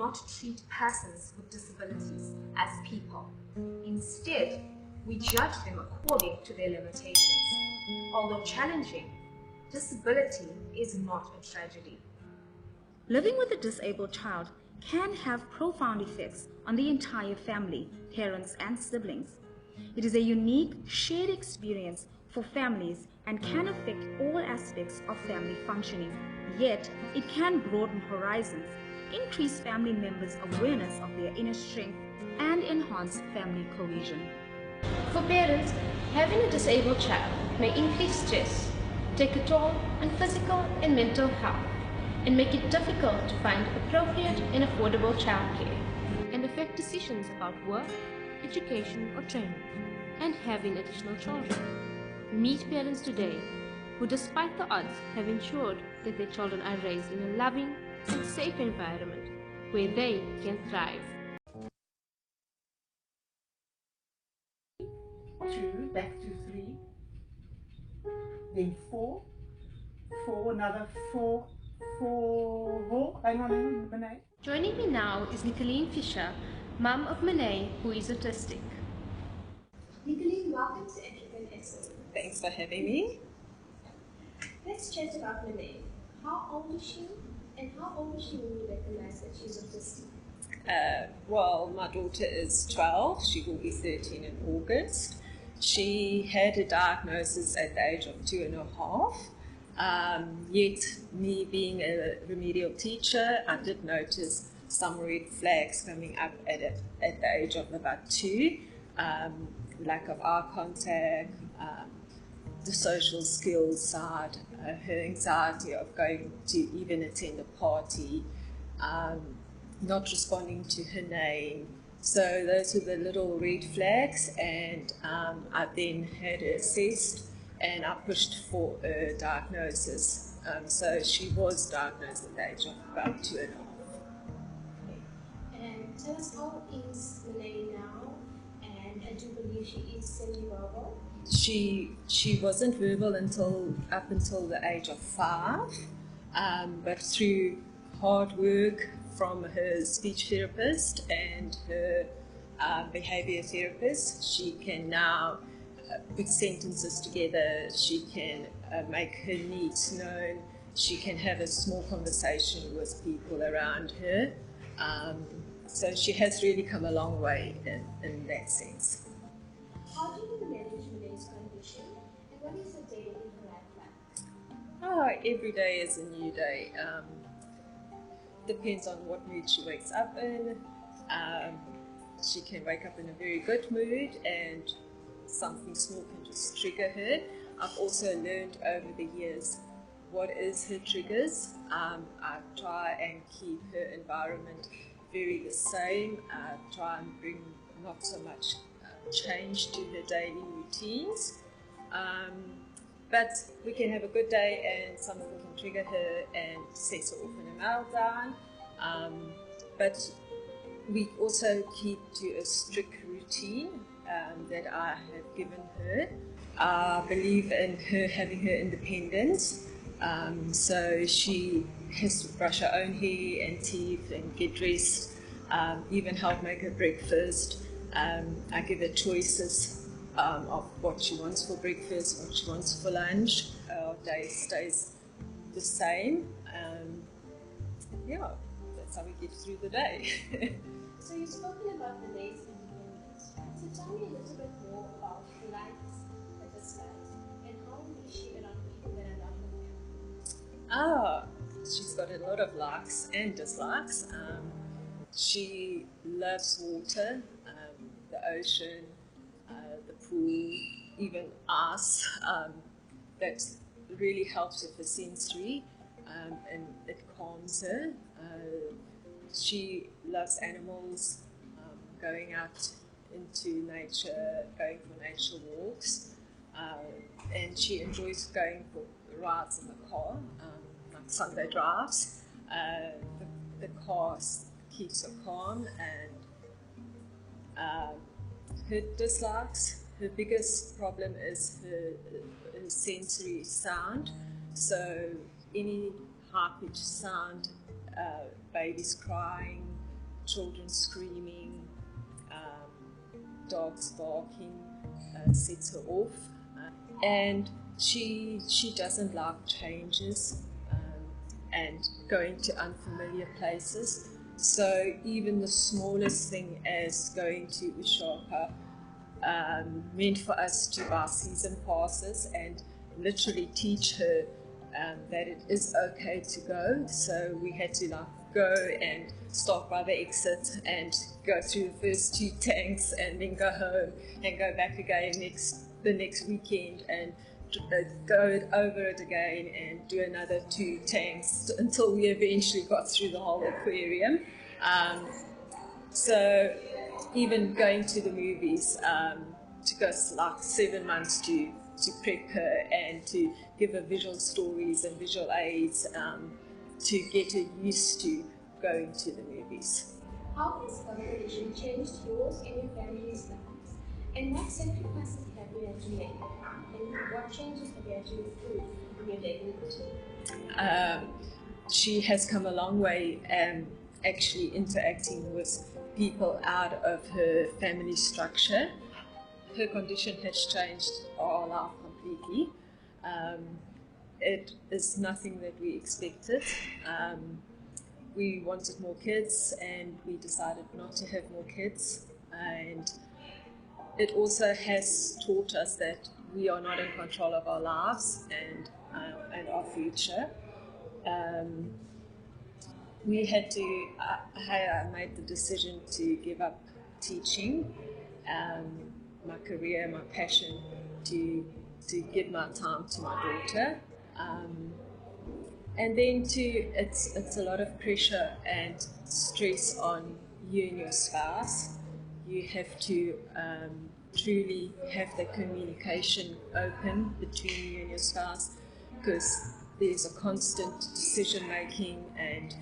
not treat persons with disabilities as people. Instead, we judge them according to their limitations. Although challenging, disability is not a tragedy. Living with a disabled child can have profound effects on the entire family, parents and siblings. It is a unique, shared experience for families and can affect all aspects of family functioning. Yet, it can broaden horizons, increase family members' awareness of their inner strength, and enhance family cohesion. For parents, having a disabled child may increase stress, take a toll on physical and mental health, and make it difficult to find appropriate and affordable childcare, and affect decisions about work, education or training, and having additional children. Meet parents today who, despite the odds, have ensured that their children are raised in a loving and safe environment where they can thrive. 2, back to 3, then 4, another 4, hang on, Monet. Joining me now is Nicolene Fisher, mum of Monet, who is autistic. Nicolene, welcome to African SA. Thanks for having me. Let's chat about Monet. How old is she? And how old is she when you recognize that she's autistic? Well, my daughter is 12. She will be 13 in August. She had a diagnosis at the age of 2.5. Yet, me being a remedial teacher, I did notice some red flags coming up at the age of about 2. Lack of eye contact, the social skills side, her anxiety of going to even attend a party, not responding to her name. So those were the little red flags, and I then had her assessed and I pushed for a diagnosis. So she was diagnosed at the age of about 2.5. Okay. And tell us, how is Monet now? And I do believe she is semi-verbal. She wasn't verbal up until the age of 5, but through hard work from her speech therapist and her behavior therapist, she can now put sentences together. She can make her needs known. She can have a small conversation with people around her. So she has really come a long way in that sense. How do you manage Monet's condition? And what is the day in her life like? Oh, every day is a new day. Depends on what mood she wakes up in. She can wake up in a very good mood and something small can just trigger her. I've also learned over the years what is her triggers. I try and keep her environment very the same. I try and bring not so much change to her daily routines. But we can have a good day and something can trigger her and set her off in a meltdown. But we also keep to a strict routine that I have given her. I believe in her having her independence. So she has to brush her own hair and teeth and get dressed, even help make her breakfast. I give her choices of what she wants for breakfast, what she wants for lunch. Our day stays the same. Yeah, that's how we get through the day. So you've spoken about the day's independence. So tell me a little bit more about the likes and dislikes, and how is she around people that are not with her? She's got a lot of likes and dislikes. She loves water, the ocean, the pool, even us. That really helps with the sensory, and it calms her. She loves animals, going out into nature, going for nature walks, and she enjoys going for rides in the car, like Sunday drives. The car keeps her calm, and her dislikes, her biggest problem is her sensory sound. So any high-pitched sound, babies crying, children screaming, dogs barking, sets her off. And she doesn't like changes and going to unfamiliar places. So even the smallest thing as going to Ushaka meant for us to buy season passes and literally teach her that it is okay to go. So we had to go and stop by the exit and go through the first 2 tanks and then go home and go back again the next weekend and go over it again and do another 2 tanks until we eventually got through the whole aquarium. So even going to the movies took us 7 months to prep her and to give her visual stories and visual aids to get her used to going to the movies. How has competition changed yours and your family's lives? And what sacrifices have you had to make? And what changes have you had to improve in your daily routine? She has come a long way actually interacting with people out of her family structure. Her condition has changed our life completely. It is nothing that we expected. We wanted more kids and we decided not to have more kids. And it also has taught us that we are not in control of our lives and our future. We had to, I made the decision to give up teaching, my career, my passion, to give my time to my daughter. And then it's a lot of pressure and stress on you and your spouse. You have to truly have the communication open between you and your spouse, because there's a constant decision making and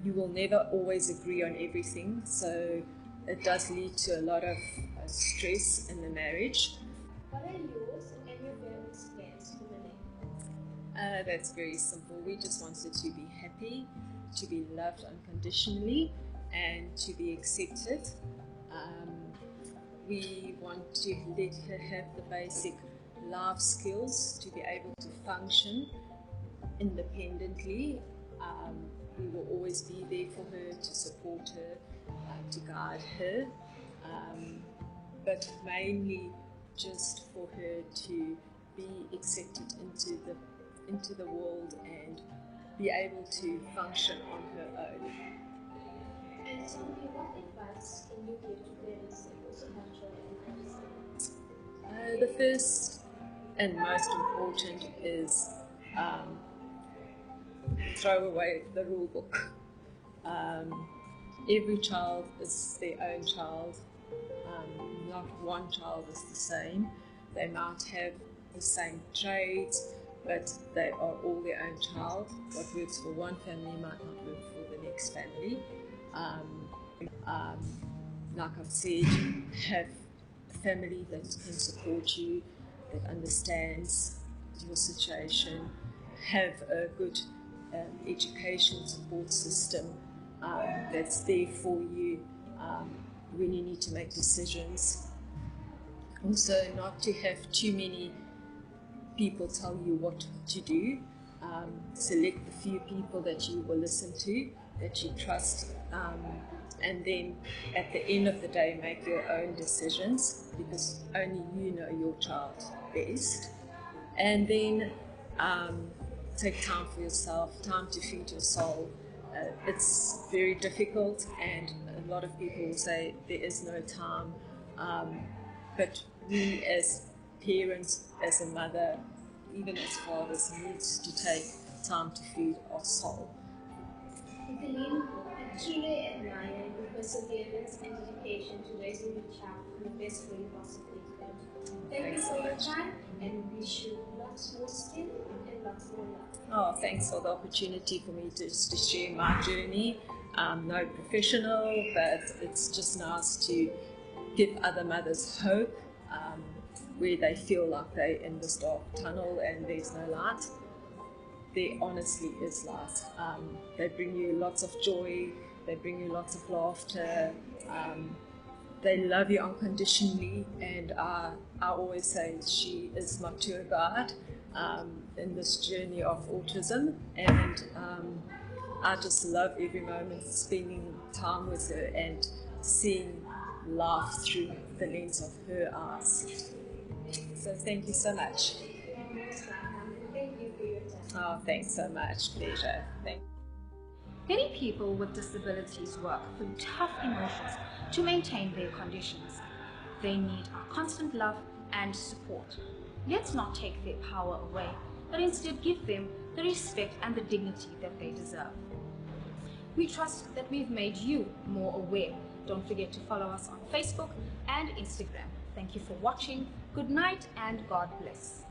you will never always agree on everything. So it does lead to a lot of stress in the marriage. What are yours and your family's plans for the day? That's very simple. We just wanted to be happy, to be loved unconditionally, and to be accepted. We want to let her have the basic life skills to be able to function independently. We will always be there for her, to support her, to guide her, but mainly just for her to be accepted into the world and be able to function on her own. And tell me, what advice can you give to parents that also have children with autism? The first and most important is throw away the rule book. Every child is their own child. Not one child is the same. They might have the same traits, but they are all their own child. What works for one family might not work for the next family. Like I've said, have a family that can support you, that understands your situation, have a good education support system that's there for you when you need to make decisions. Also, not to have too many people tell you what to do. Select the few people that you will listen to, that you trust, and then at the end of the day make your own decisions, because only you know your child best. And then take time for yourself, time to feed your soul. It's very difficult, and a lot of people will say there is no time, but we as parents, as a mother, even as fathers, needs to take time to feed our soul. Nicolene, I truly admire your perseverance and dedication to raising your child in the best way you possibly could. Thank you for your time, and wish you lots more strength and lots more love. Oh, thanks for the opportunity for me to share my journey. I'm no professional, but it's just nice to give other mothers hope where they feel like they're in this dark tunnel and there's no light. There honestly is light. They bring you lots of joy, They bring you lots of laughter. They love you unconditionally, and I always say she is my tour guide in this journey of autism, and I just love every moment spending time with her and seeing life through the lens of her eyes. So thank you so much. Thank you for your time. Oh, thanks so much. Pleasure. Thank you. Many people with disabilities work through tough emotions to maintain their conditions. They need our constant love and support. Let's not take their power away, but instead give them the respect and the dignity that they deserve. We trust that we've made you more aware. Don't forget to follow us on Facebook and Instagram. Thank you for watching. Good night and God bless.